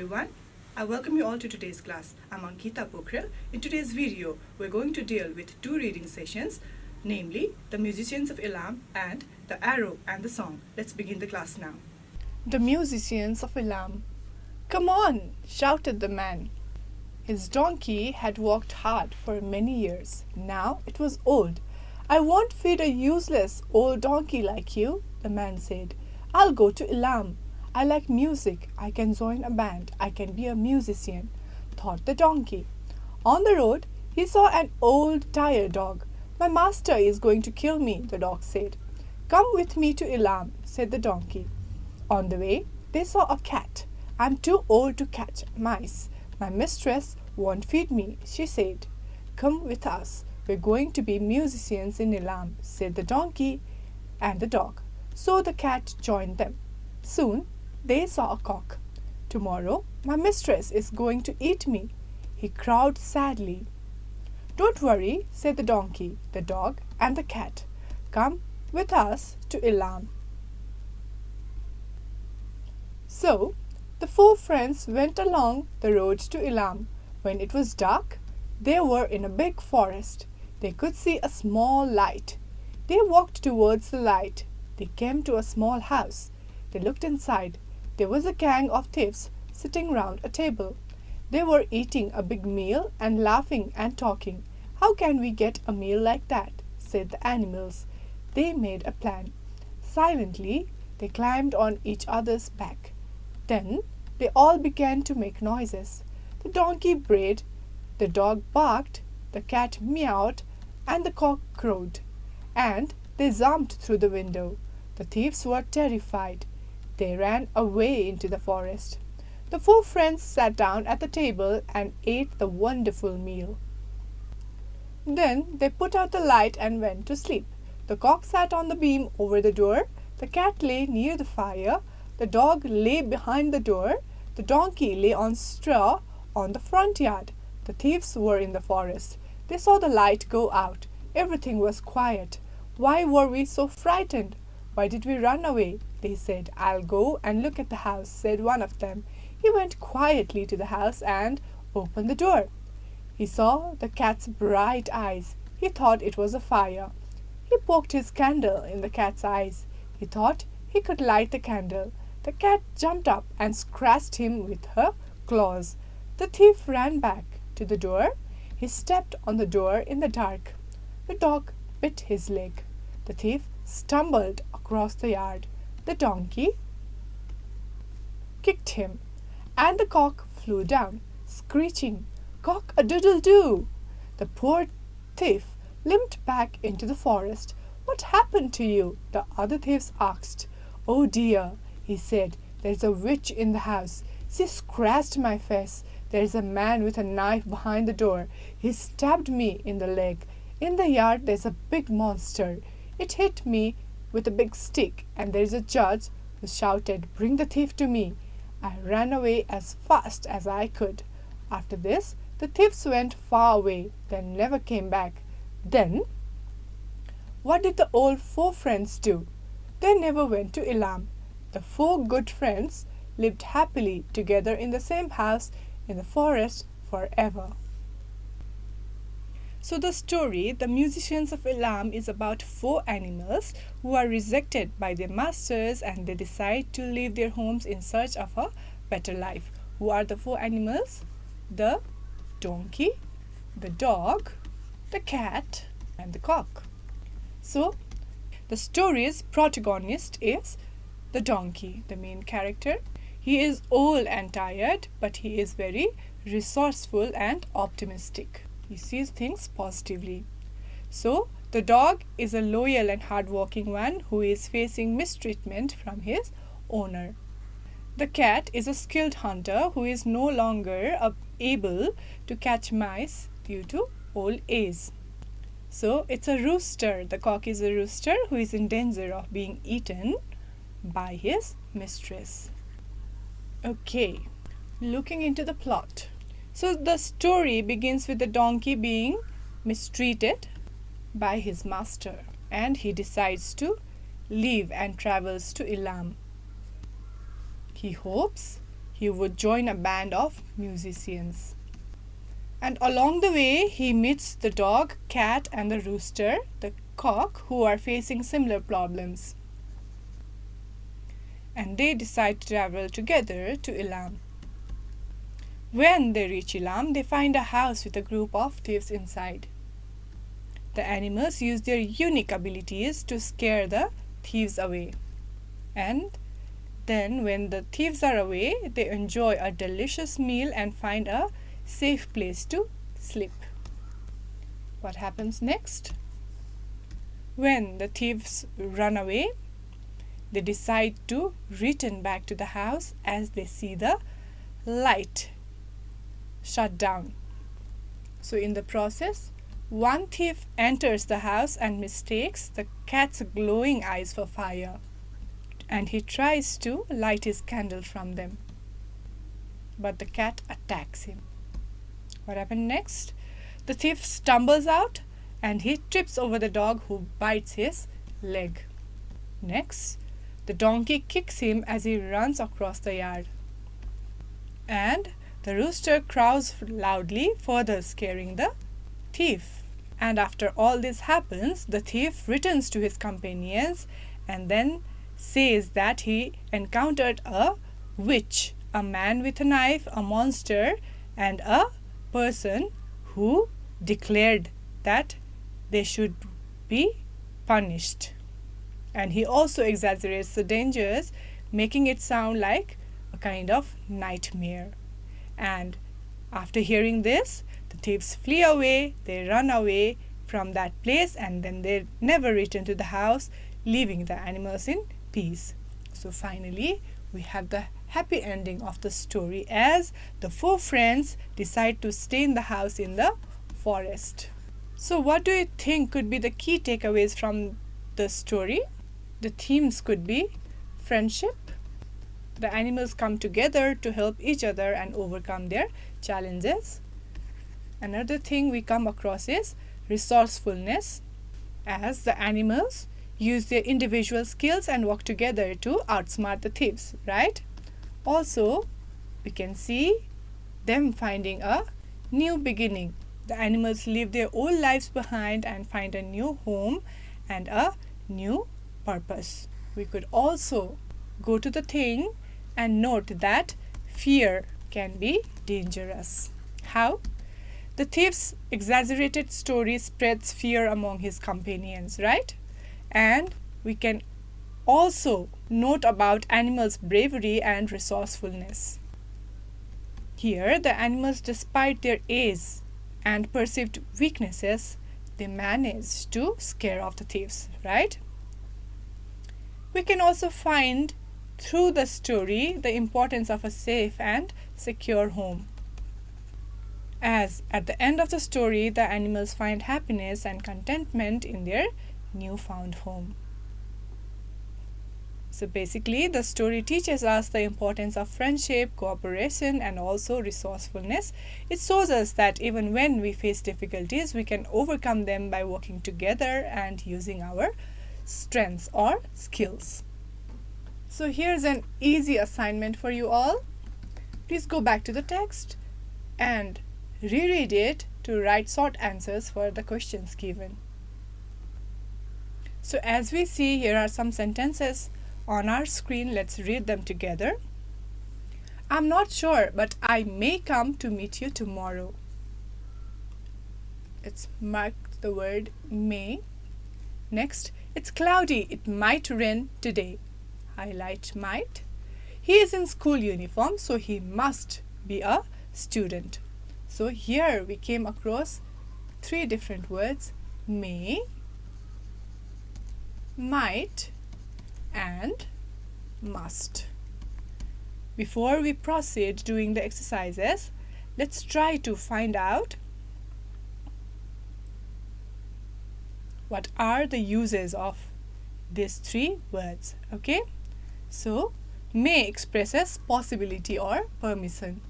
everyone. I welcome you all to today's class. I'm Ankita Pokharel. In today's video, we're going to deal with two reading sessions, namely The Musicians of Ilam and The Arrow and the Song. Let's begin the class now. The musicians of Ilam. "Come on!" shouted the man. His donkey had walked hard for many years. Now it was old. "I won't feed a useless old donkey like you," the man said. "I'll go to Ilam. I like music. I can join a band. I can be a musician," thought the donkey. On the road, he saw an old tired dog. "My master is going to kill me," the dog said. "Come with me to Ilam," said the donkey. On the way, they saw a cat. "I'm too old to catch mice. My mistress won't feed me," she said. "Come with us. We're going to be musicians in Ilam," said the donkey and the dog. So the cat joined them. Soon they saw a cock. "Tomorrow my mistress is going to eat me," he crowed sadly. "Don't worry," said the donkey, the dog, and the cat. "Come with us to Ilam." So the four friends went along the road to Ilam. When it was dark, they were in a big forest. They could see a small light. They walked towards the light. They came to a small house. They looked inside. There was a gang of thieves sitting round a table. They were eating a big meal and laughing and talking. "How can we get a meal like that?" said the animals. They made a plan. Silently, they climbed on each other's back. Then they all began to make noises. The donkey brayed, the dog barked, the cat meowed, and the cock crowed. And they jumped through the window. The thieves were terrified. They ran away into the forest. The four friends sat down at the table and ate the wonderful meal. Then they put out the light and went to sleep. The cock sat on the beam over the door. The cat lay near the fire. The dog lay behind the door. The donkey lay on straw on the front yard. The thieves were in the forest. They saw the light go out. Everything was quiet. "Why were we so frightened? Why did we run away?" they said. "I'll go and look at the house," said one of them. He went quietly to the house and opened the door. He saw the cat's bright eyes. He thought it was a fire. He poked his candle in the cat's eyes. He thought he could light the candle. The cat jumped up and scratched him with her claws. The thief ran back to the door. He stepped on the door in the dark. The dog bit his leg. The thief stumbled across the yard. The donkey kicked him, and the cock flew down, screeching, "Cock-a-doodle-doo!" The poor thief limped back into the forest. "What happened to you?" the other thieves asked. "Oh dear," he said, "there's a witch in the house. She scratched my face. There's a man with a knife behind the door. He stabbed me in the leg. In the yard there's a big monster. It hit me with a big stick, and there's a judge who shouted, 'Bring the thief to me.' I ran away as fast as I could." After this, the thieves went far away. They never came back. Then, what did the old four friends do? They never went to Ilam. The four good friends lived happily together in the same house in the forest forever. So the story, The Musicians of Ilam, is about four animals who are rejected by their masters and they decide to leave their homes in search of a better life. Who are the four animals? The donkey, the dog, the cat, and the cock. So the story's protagonist is the donkey, the main character. He is old and tired, but he is very resourceful and optimistic. He sees things positively. So the dog is a loyal and hardworking one who is facing mistreatment from his owner. The cat is a skilled hunter who is no longer able to catch mice due to old age. So it's a rooster. The cock is a rooster who is in danger of being eaten by his mistress. Okay, looking into the plot. So the story begins with the donkey being mistreated by his master, and he decides to leave and travels to Ilam. He hopes he would join a band of musicians. And along the way, he meets the dog, cat, and the rooster, the cock, who are facing similar problems. And they decide to travel together to Ilam. When they reach Ilam, they find a house with a group of thieves inside. The animals use their unique abilities to scare the thieves away. And then, when the thieves are away, they enjoy a delicious meal and find a safe place to sleep. What happens next? When the thieves run away, they decide to return back to the house as they see the light shut down. So in the process, one thief enters the house and mistakes the cat's glowing eyes for fire, and he tries to light his candle from them. But the cat attacks him. What happened next? The thief stumbles out and he trips over the dog, who bites his leg. Next, the donkey kicks him as he runs across the yard. And the rooster crows loudly, further scaring the thief. And after all this happens, the thief returns to his companions and then says that he encountered a witch, a man with a knife, a monster, and a person who declared that they should be punished. And he also exaggerates the dangers, making it sound like a kind of nightmare. And after hearing this, the thieves flee away, they run away from that place, and then they never return to the house, leaving the animals in peace. So finally, we have the happy ending of the story as the four friends decide to stay in the house in the forest. So what do you think could be the key takeaways from the story? The themes could be friendship. The animals come together to help each other and overcome their challenges. Another thing we come across is resourcefulness, as the animals use their individual skills and work together to outsmart the thieves, right? Also, we can see them finding a new beginning. The animals leave their old lives behind and find a new home and a new purpose. We could also go to the thing and note that fear can be dangerous. How? The thief's exaggerated story spreads fear among his companions, right? And we can also note about animals' bravery and resourcefulness. Here, the animals, despite their age and perceived weaknesses, they manage to scare off the thieves, right? We can also find through the story the importance of a safe and secure home, as at the end of the story, the animals find happiness and contentment in their newfound home. So basically, the story teaches us the importance of friendship, cooperation, and also resourcefulness. It shows us that even when we face difficulties, we can overcome them by working together and using our strengths or skills. So here's an easy assignment for you all. Please go back to the text and reread it to write short answers for the questions given. So as we see, here are some sentences on our screen. Let's read them together. I'm not sure, but I may come to meet you tomorrow. Let's mark the word may. Next, it's cloudy. It might rain today. Highlight might. He is in school uniform, so he must be a student. So here we came across three different words: may, might, and must. Before we proceed doing the exercises, let's try to find out what are the uses of these three words. Okay, so may expresses possibility or permission.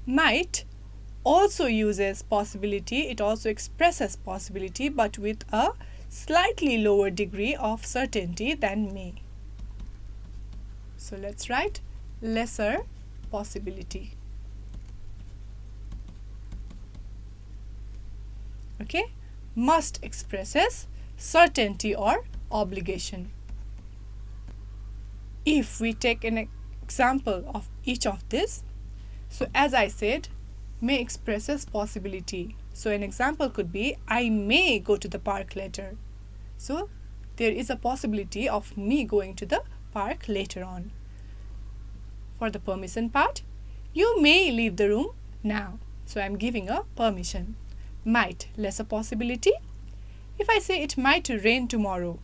Might also uses possibility, it also expresses possibility, but with a slightly lower degree of certainty than may. So let's write lesser possibility. Okay, must expresses certainty or obligation. If we take an example of each of this, so as I said, may expresses possibility. So an example could be, I may go to the park later. So there is a possibility of me going to the park later on. For the permission part, you may leave the room now. So I am giving a permission. Might, lesser possibility. If I say it might rain tomorrow,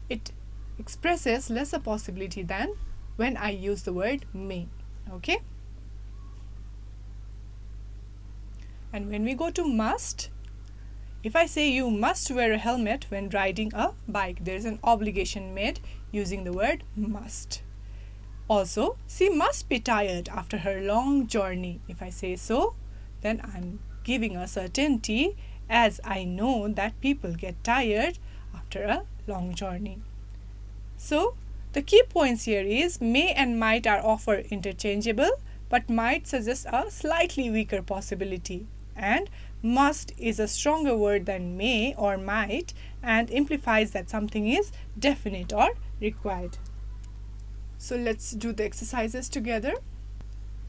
it expresses lesser possibility than when I use the word may. Okay? And when we go to must, if I say you must wear a helmet when riding a bike, there is an obligation made using the word must. Also, she must be tired after her long journey. If I say so, then I'm giving a certainty, as I know that people get tired after a long journey. So, the key points here is may and might are often interchangeable, but might suggests a slightly weaker possibility, and must is a stronger word than may or might and implies that something is definite or required. So let's do the exercises together.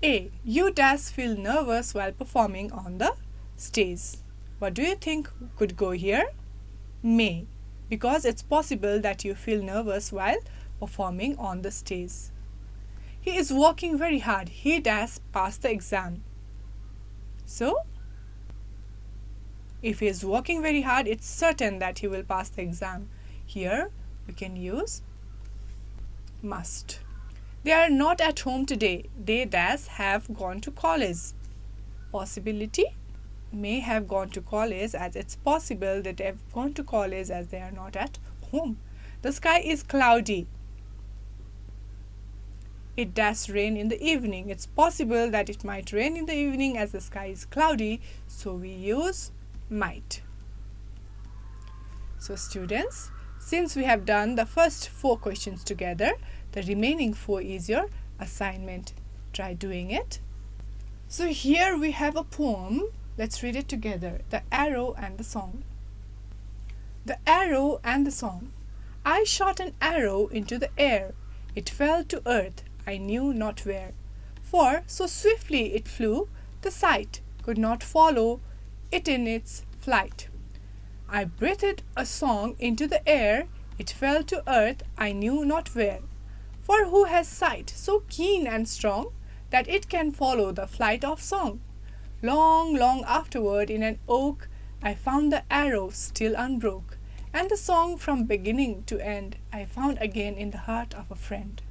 A. You feel nervous while performing on the stage. What do you think could go here? May, because it's possible that you feel nervous while performing on the stage. He is working very hard. He pass the exam. So, if he is working very hard, it's certain that he will pass the exam. Here, we can use must. They are not at home today. They have gone to college. Possibility, may have gone to college, as it's possible that they have gone to college as they are not at home. The sky is cloudy. It does rain in the evening. It's possible that it might rain in the evening as the sky is cloudy, so we use might. So students, since we have done the first 4 questions together, the remaining 4 is your assignment. Try doing it. So here we have a poem. Let's read it together. The Arrow and the Song. The Arrow and the Song. I shot an arrow into the air. It fell to earth, I knew not where. For so swiftly it flew, the sight could not follow it in its flight. I breathed a song into the air. It fell to earth, I knew not where. For who has sight so keen and strong that it can follow the flight of song? Long, long afterward in an oak I found the arrow still unbroke, and the song from beginning to end I found again in the heart of a friend.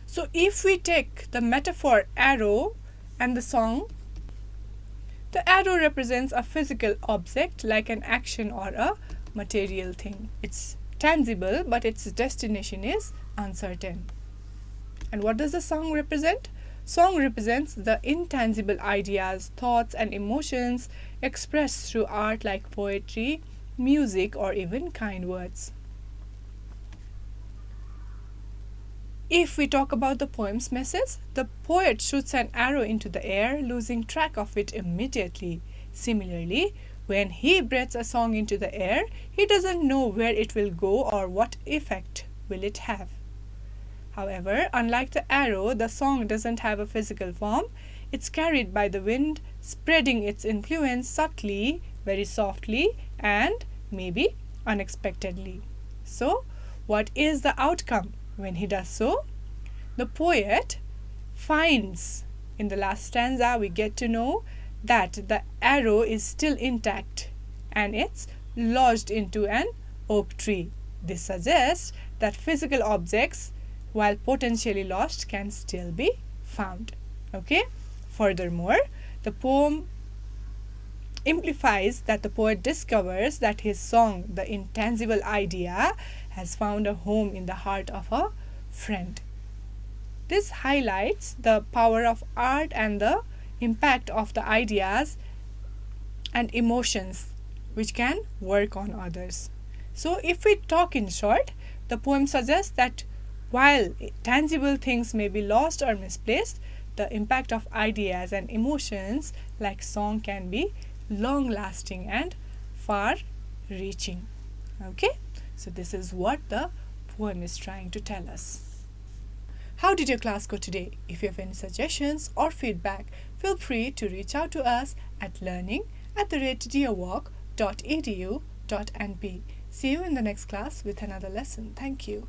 So if we take the metaphor arrow and the song, the arrow represents a physical object like an action or a material thing. It's tangible, but its destination is uncertain. And what does the song represent? Song represents the intangible ideas, thoughts and emotions expressed through art like poetry, music or even kind words. If we talk about the poem's message, the poet shoots an arrow into the air, losing track of it immediately. Similarly, when he breathes a song into the air, he doesn't know where it will go or what effect will it have. However, unlike the arrow, the song doesn't have a physical form. It's carried by the wind, spreading its influence subtly, very softly, and maybe unexpectedly. So, what is the outcome when he does so? The poet finds, in the last stanza, we get to know that the arrow is still intact and it's lodged into an oak tree. This suggests that physical objects, while potentially lost, can still be found. Okay? Furthermore, the poem implies that the poet discovers that his song, the intangible idea, has found a home in the heart of a friend. This highlights the power of art and the impact of the ideas and emotions which can work on others. So, if we talk in short, the poem suggests that while tangible things may be lost or misplaced, the impact of ideas and emotions like song can be long lasting and far reaching. Okay, so this is what the poem is trying to tell us. How did your class go today? If you have any suggestions or feedback, feel free to reach out to us at learning@dearwalk.edu.np. See you in the next class with another lesson. Thank you.